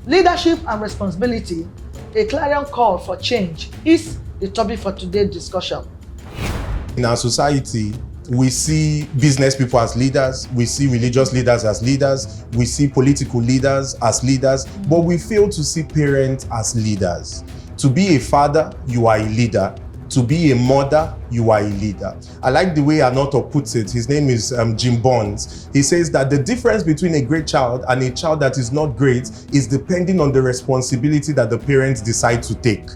Leadership and responsibility, a clarion call for change, is the topic for today's discussion. In our society, we see business people as leaders, we see religious leaders as leaders, we see political leaders as leaders, but we fail to see parents as leaders. To be a father, you are a leader. To be a mother, you are a leader. I like the way an author puts it. His name is Jim Bonds. He says that the difference between a great child and a child that is not great is depending on the responsibility that the parents decide to take.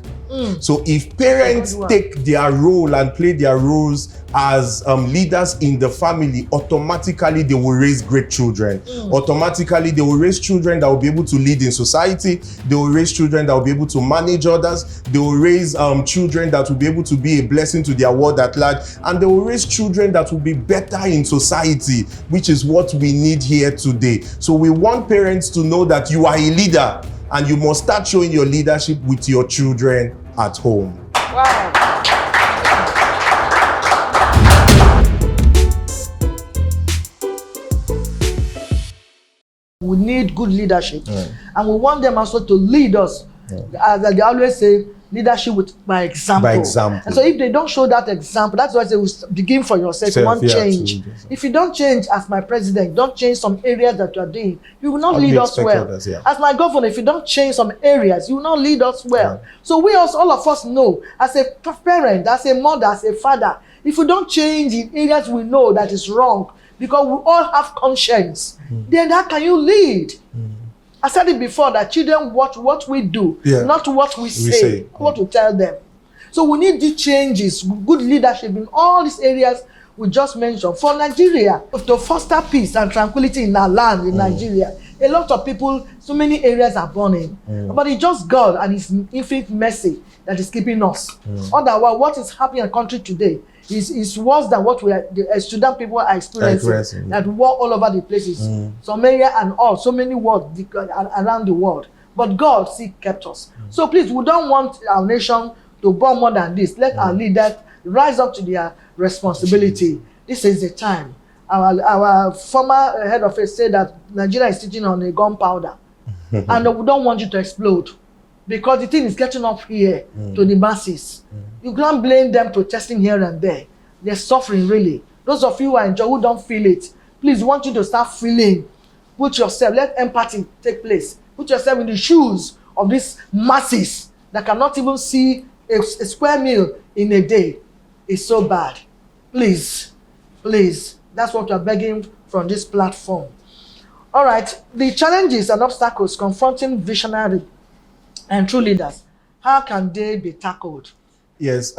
So if parents take their role and play their roles as leaders in the family, automatically they will raise great children. Automatically they will raise children that will be able to lead in society. They will raise children that will be able to manage others. They will raise children that will be able to be a blessing to their world at large. And they will raise children that will be better in society, which is what we need here today. So we want parents to know that you are a leader and you must start showing your leadership with your children at home. Wow. We need good leadership, and we want them also to lead us. As they always say, leadership by example. By example. And so if they don't show that example, that's why I say we begin for yourself. You want change. If you don't change as my president, don't change some areas that you are doing, you will not lead us well. Others, as my governor, if you don't change some areas, you will not lead us well. So we also, all of us know, as a parent, as a mother, as a father, if we don't change in areas we know that is wrong, because we all have conscience, then how can you lead? I said it before that children watch what we do, not what we say, what we tell them. So we need these changes, good leadership in all these areas we just mentioned. For Nigeria, to foster peace and tranquility in our land, in Nigeria, a lot of people, so many areas are burning. But it's just God and His infinite mercy that is keeping us. Otherwise, what is happening in the country today is worse than what the Sudan people are experiencing. That war all over the places, Somalia and all, so many wars around the world. But God still kept us. So please, we don't want our nation to burn more than this. Let our leaders rise up to their responsibility. This is the time. Our former head of state said that Nigeria is sitting on a gunpowder, and we don't want you to explode, because the thing is getting up here to the masses. You can't blame them protesting here and there. They're suffering, really. Those of you who are enjoying, who don't feel it, please, we want you to start feeling. Put yourself, let empathy take place. Put yourself in the shoes of these masses that cannot even see a square meal in a day. It's so bad. Please, please, that's what we're begging from this platform. All right, the challenges and obstacles confronting visionary and true leaders, how can they be tackled? Yes,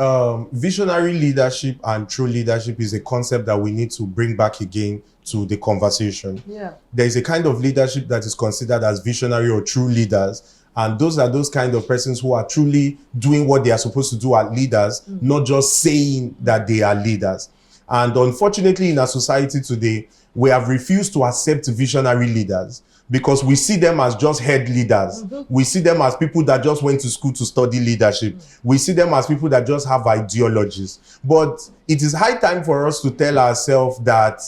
visionary leadership and true leadership is a concept that we need to bring back again to the conversation. There is a kind of leadership that is considered as visionary or true leaders, and those are those kind of persons who are truly doing what they are supposed to do as leaders, not just saying that they are leaders. And unfortunately, in our society today, we have refused to accept visionary leaders because we see them as just head leaders. We see them as people that just went to school to study leadership. We see them as people that just have ideologies. But it is high time for us to tell ourselves that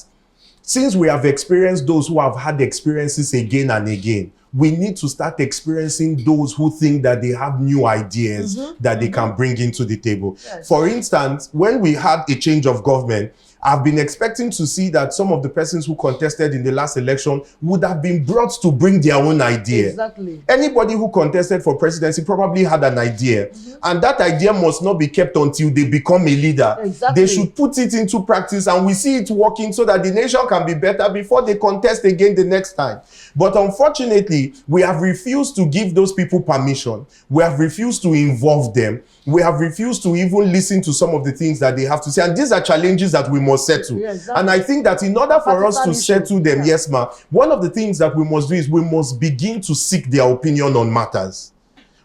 since we have experienced those who have had experiences again and again, we need to start experiencing those who think that they have new ideas that they can bring into the table. For instance, when we had a change of government, I've been expecting to see that some of the persons who contested in the last election would have been brought to bring their own idea. Exactly. Anybody who contested for presidency probably had an idea. And that idea must not be kept until they become a leader. Exactly. They should put it into practice and we see it working so that the nation can be better before they contest again the next time. But unfortunately, we have refused to give those people permission. We have refused to involve them. We have refused to even listen to some of the things that they have to say. And these are challenges that we must settle. And I think that in order for us to settle them, yes, ma'am, one of the things that we must do is we must begin to seek their opinion on matters.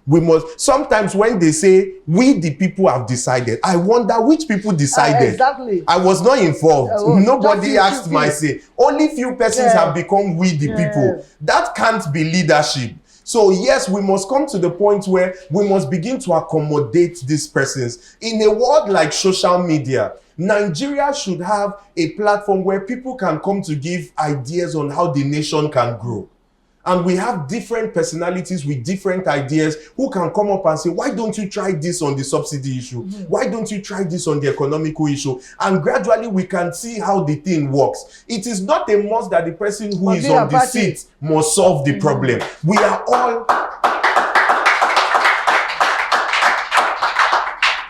We must, sometimes when they say, we the people have decided, I wonder which people decided. Exactly. I was not involved. Nobody asked my say. Only few persons have become we the people. That can't be leadership. So yes, we must come to the point where we must begin to accommodate these persons. In a world like social media, Nigeria should have a platform where people can come to give ideas on how the nation can grow. And we have different personalities with different ideas who can come up and say, why don't you try this on the subsidy issue? Why don't you try this on the economical issue? And gradually we can see how the thing works. It is not a must that the person who is on the seat must solve the problem.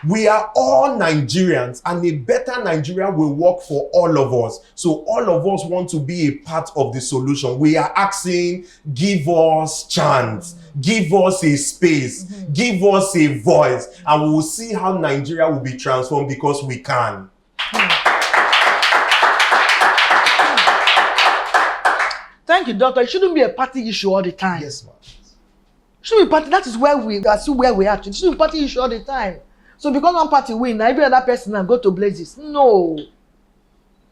We are all Nigerians, and a better Nigeria will work for all of us. So all of us want to be a part of the solution. We are asking, give us chance, give us a space, give us a voice, and we will see how Nigeria will be transformed because we can. Thank you, Doctor. It shouldn't be a party issue all the time. Yes, ma'am. Shouldn't be party. That is where we are still where we are. It shouldn't be party issue all the time. So because one party win, now every other person now go to blazes. No.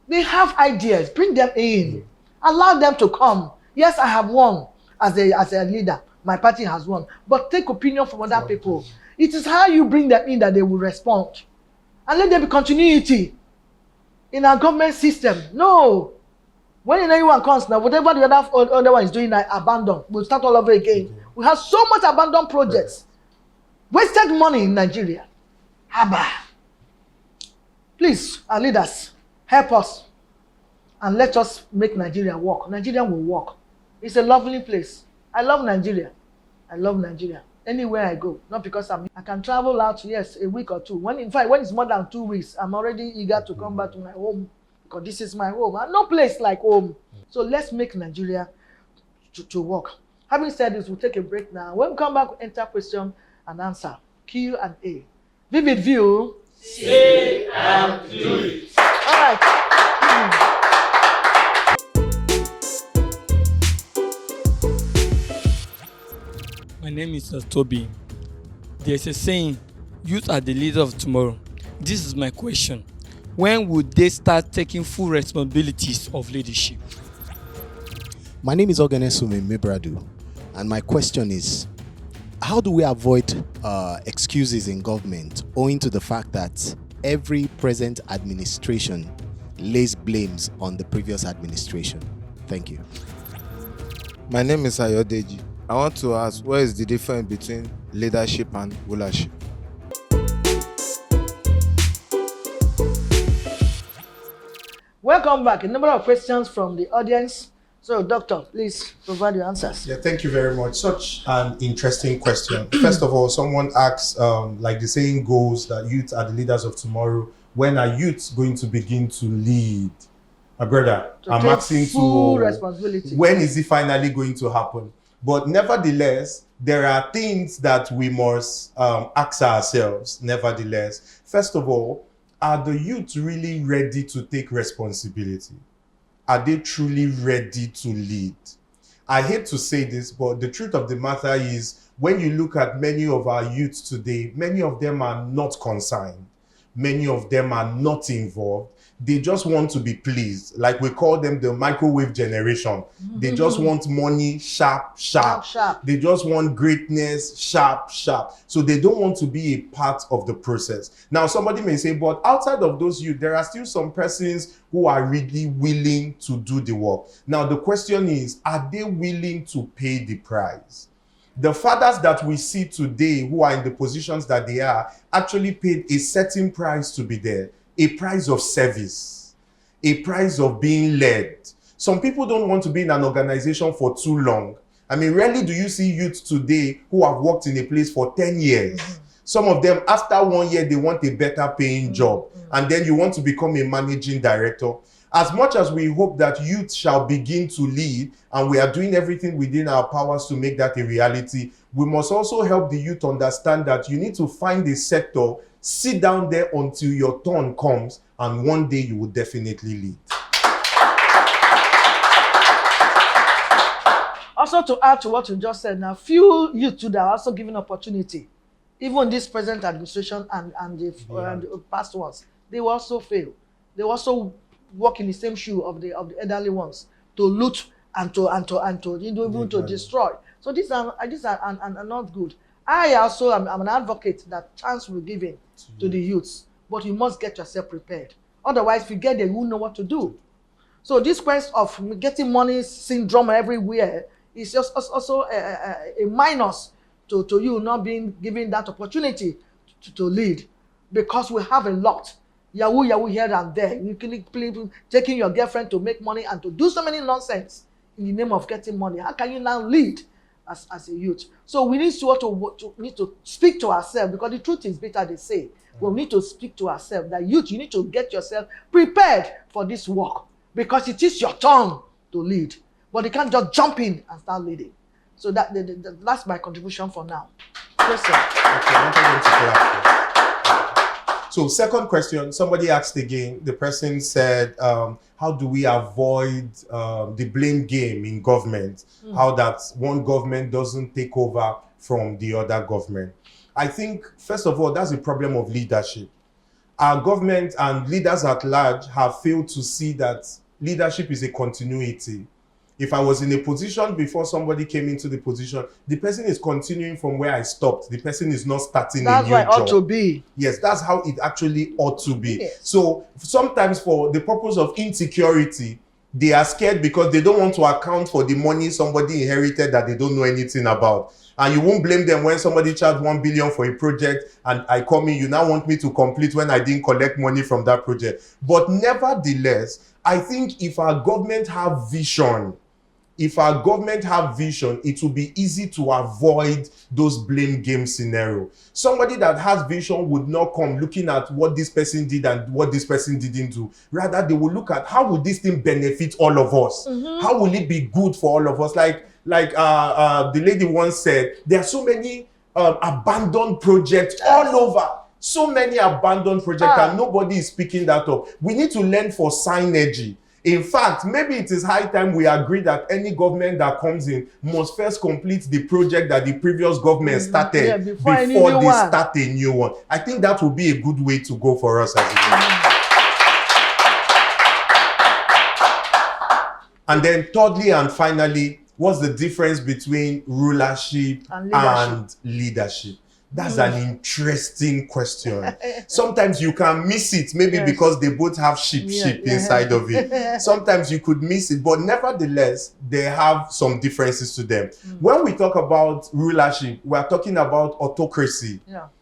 They have ideas. Bring them in. Allow them to come. Yes, I have won as a leader. My party has won. But take opinion from other people. It is how you bring them in that they will respond. And let there be continuity in our government system. No. When anyone comes now, whatever the other one is doing, I abandon. We'll start all over again. We have so much abandoned projects. Wasted money in Nigeria. Haba. Please, our leaders, help us and let us make Nigeria work. Nigeria will work. It's a lovely place. I love Nigeria. I love Nigeria. Anywhere I go, not because I can travel out, yes, a week or two. In fact, when it's more than 2 weeks, I'm already eager to come back to my home because this is my home. And no place like home. So let's make Nigeria to work. Having said this, we'll take a break now. When we come back, we'll enter question and answer. Q&A. VividView. Say and do it. All right. My name is Toby. There's a saying, youth are the leader of tomorrow. This is my question. When would they start taking full responsibilities of leadership? My name is Oganesumi Mibradu, and my question is, how do we avoid excuses in government owing to the fact that every present administration lays blames on the previous administration? Thank you. My name is Ayodeji. I want to ask, what is the difference between leadership and rulership? Welcome back. A number of questions from the audience. So, Doctor, please provide your answers. Yeah, thank you very much. Such an interesting question. First of all, someone asks, like the saying goes, that youth are the leaders of tomorrow. When are youth going to begin to lead? My brother, I'm asking full responsibility. When is it finally going to happen? But nevertheless, there are things that we must ask ourselves, nevertheless. First of all, are the youth really ready to take responsibility? Are they truly ready to lead? I hate to say this, but the truth of the matter is, when you look at many of our youths today, many of them are not concerned. Many of them are not involved. They just want to be pleased. Like we call them the microwave generation. They just want money sharp, sharp. They just want greatness sharp, sharp. So they don't want to be a part of the process. Now, somebody may say, but outside of those youth, there are still some persons who are really willing to do the work. Now, the question is, are they willing to pay the price? The fathers that we see today who are in the positions that they are actually paid a certain price to be there. A price of service, a price of being led. Some people don't want to be in an organization for too long. I mean, rarely do you see youth today who have worked in a place for 10 years. Some of them, after 1 year, they want a better paying job. And then you want to become a managing director. As much as we hope that youth shall begin to lead, and we are doing everything within our powers to make that a reality, we must also help the youth understand that you need to find a sector, sit down there until your turn comes, and one day you will definitely lead. Also, to add to what you just said, now few youth too that are also given opportunity. Even this present administration and the past ones, they will also fail. They will also walk in the same shoe of the elderly ones to loot and to destroy. So these are not good. I also am an advocate that chance will be given to the youths, but you must get yourself prepared. Otherwise, if you get there, you won't know what to do. So this quest of getting money syndrome everywhere it's just also a minus to you not being given that opportunity to lead, because we have a lot. Yahoo here and there. You can taking your girlfriend to make money and to do so many nonsense in the name of getting money. How can you now lead as a youth? So we need to speak to ourselves, because the truth is bitter, they say. We need to speak to ourselves that youth, you need to get yourself prepared for this work, because it is your turn to lead. But you can't just jump in and start leading. So that's my contribution for now. Yes, sir. Okay, so second question, somebody asked again, the person said, how do we avoid the blame game in government? How that one government doesn't take over from the other government? I think, first of all, that's a problem of leadership. Our government and leaders at large have failed to see that leadership is a continuity. If I was in a position before somebody came into the position, the person is continuing from where I stopped. The person is not starting a new job. That's how it ought to be. Yes, that's how it actually ought to be. Yes. So sometimes for the purpose of insecurity, they are scared because they don't want to account for the money somebody inherited that they don't know anything about. And you won't blame them when somebody charged 1 billion for a project and I come in, you now want me to complete when I didn't collect money from that project. But nevertheless, I think if our government have vision, it will be easy to avoid those blame game scenario. Somebody that has vision would not come looking at what this person did and what this person didn't do. Rather, they will look at how will this thing benefit all of us? How will it be good for all of us? Like the lady once said, there are so many abandoned projects all over. So many abandoned projects and nobody is picking that up. We need to learn for synergy. In fact, maybe it is high time we agree that any government that comes in must first complete the project that the previous government started before they start a new one. I think that would be a good way to go for us as a group. And then thirdly and finally, what's the difference between rulership and leadership? That's an interesting question. Sometimes you can miss it, maybe because they both have sheep inside of it. Sometimes you could miss it, but nevertheless, they have some differences to them. When we talk about rulership, we're talking about autocracy.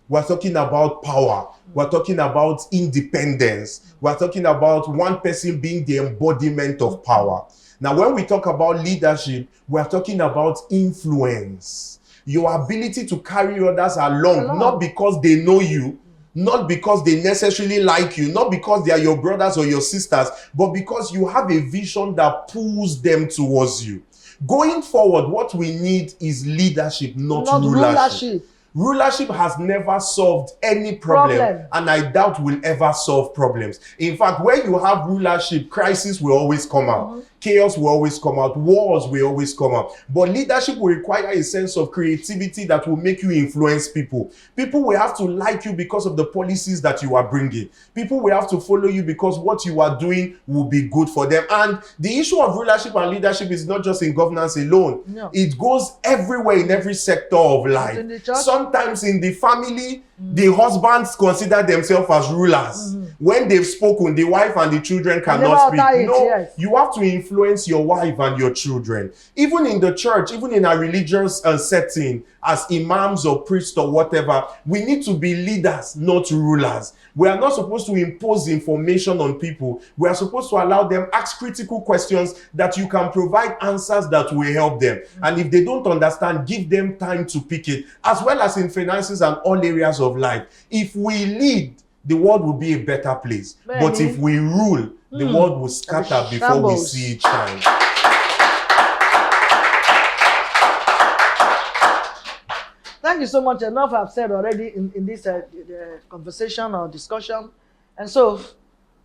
We're talking about power. We're talking about independence. We're talking about one person being the embodiment of power. Now, when we talk about leadership, we're talking about influence. Your ability to carry others along, not because they know you, not because they necessarily like you, not because they are your brothers or your sisters, but because you have a vision that pulls them towards you. Going forward, what we need is leadership, not rulership. Rulership has never solved any problem, and I doubt will ever solve problems. In fact, where you have rulership, crisis will always come out. Chaos will always come out. Wars will always come out. But leadership will require a sense of creativity that will make you influence people. People will have to like you because of the policies that you are bringing. People will have to follow you because what you are doing will be good for them. And the issue of rulership and leadership is not just in governance alone. It goes everywhere in every sector of life. Sometimes in the family, the husbands consider themselves as rulers. When they've spoken, the wife and the children cannot speak. You have to influence your wife and your children. Even in the church, even in a religious setting, as imams or priests or whatever, we need to be leaders, not rulers. We are not supposed to impose information on people. We are supposed to allow them ask critical questions that you can provide answers that will help them. And if they don't understand, give them time to pick it, as well as in finances and all areas of life. If we lead, the world will be a better place. But if we rule, the world will scatter before we see it shine. Thank you so much. Enough I've said already in this conversation or discussion. And so,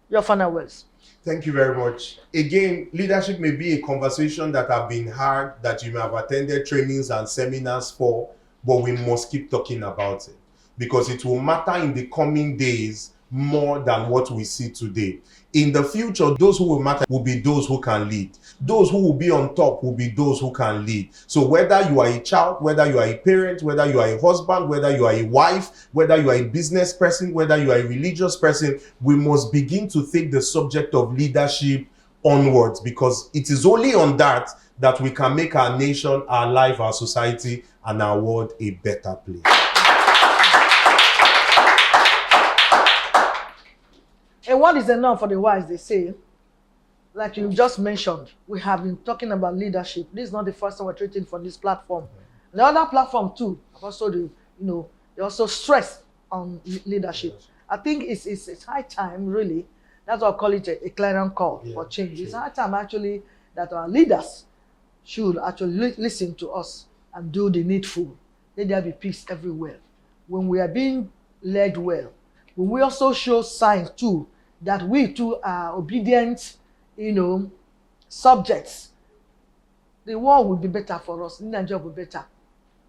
your final words. Thank you very much. Again, leadership may be a conversation that have been hard, that you may have attended trainings and seminars for, but we must keep talking about it, because it will matter in the coming days more than what we see today. In the future, those who will matter will be those who can lead. Those who will be on top will be those who can lead. So whether you are a child, whether you are a parent, whether you are a husband, whether you are a wife, whether you are a business person, whether you are a religious person, we must begin to take the subject of leadership onwards, because it is only on that that we can make our nation, our life, our society, and our world a better place. And what is enough for the wise, they say. Like you just mentioned, we have been talking about leadership. This is not the first time we're treating for this platform. The other platform too, also they also stress on leadership. I think it's high time, really. That's why I call it a clarion call for change. It's high time actually that our leaders should actually listen to us and do the needful. Let there be peace everywhere. When we are being led well, when we also show signs too that we too are obedient, subjects, the world will be better for us. Nigeria will be better.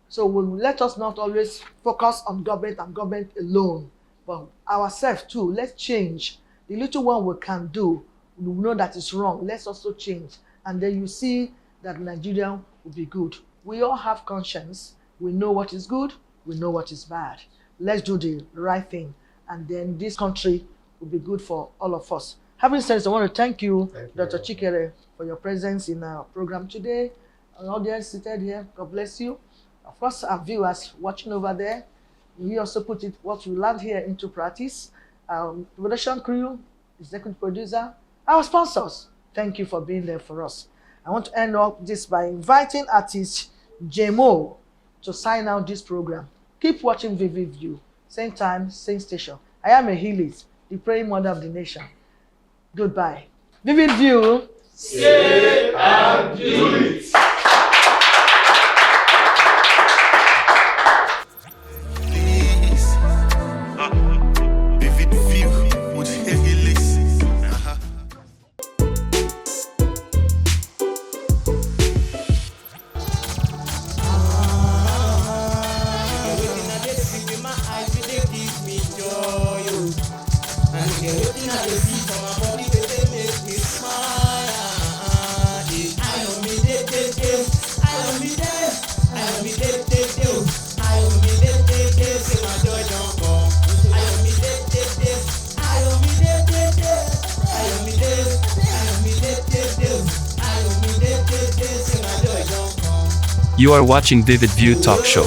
So let us not always focus on government and government alone, but ourselves too. Let's change. The little one we can do, we know that is wrong. Let's also change. And then you see that Nigeria will be good. We all have conscience. We know what is good. We know what is bad. Let's do the right thing. And then this country will be good for all of us. Having said this, I want to thank you Dr. Chikere, for your presence in our program today. An audience seated here, God bless you. Of course, our viewers watching over there, we also put what we learned here into practice. Production crew, executive producer, our sponsors, thank you for being there for us. I want to end up this by inviting artist Jemo to sign out this program. Keep watching VividView, same time, same station. I am Ehiliz, the praying mother of the nation. Goodbye. VividView. Say and do it. VividView with Ehiliz. You are watching VividView Talk Show.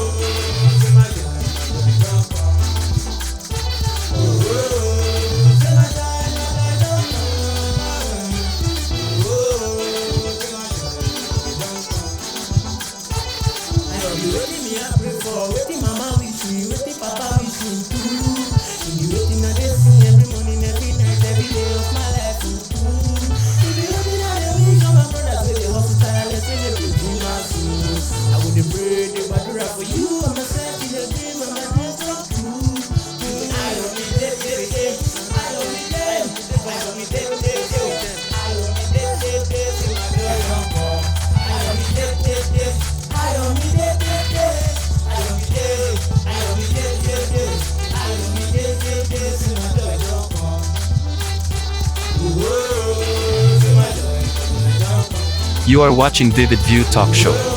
You are watching VividView Talk Show.